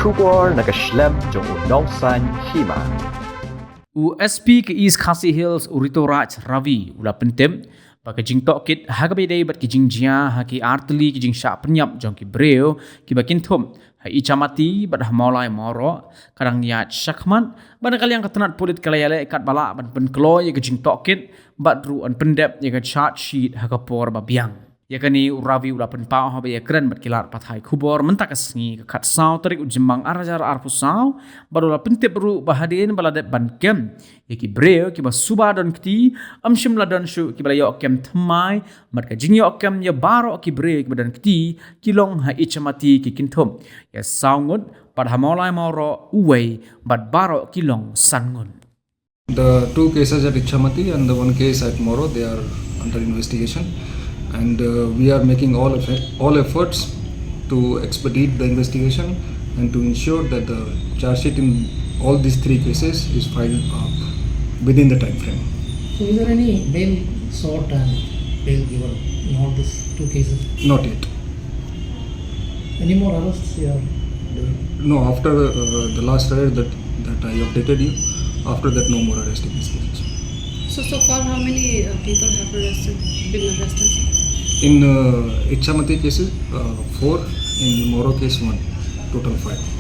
Shubor nakaslem jong unongsan Hima. USP ke East Khasi Hills Urito Raj Ravi ula pentem baka Jingtohkit hagabedai bat ki Jingjia haki artli ki Jingsha penyap jong ki Baroh ki bakin thum ha Ichamati bat Mawroh kadang niat syakman ban kali yang ketenat polit kalayale kat balak ban penkloy ke Jingtohkit bat ru an pendep ya ke chart sheet hakapor babiang ya kani Ravi ula penpau ha ya keren bat kilar pathai kubor mentak asngi ke kat saw tarik ujembang arajar arpusaw badula pentep ru bahadin baladet ban kem ya ki Baroh ki basuba don kti amshim ladan shu ki bala Ïohkem thamai mat ka Ïohkem ya Baroh ki Baroh ki badan kti ki long ha Ichamati ki kinthum ya saw Ngut pad hamolai Mawroh uwei bat Baroh ki long san Ngut. The two cases at Ichamati and the one case at Mawroh, they are under investigation, and we are making all efforts to expedite the investigation and to ensure that the charge sheet in all these three cases is filed within the time frame. So is there any bail sought and bail given in all these two cases? Not yet. Any more arrests you are doing? No, after the last arrest that I updated you, after that no more arrest in these cases. So far how many people have been arrested? In Ichamati cases, 4. In Mawroh case, 1. Total 5.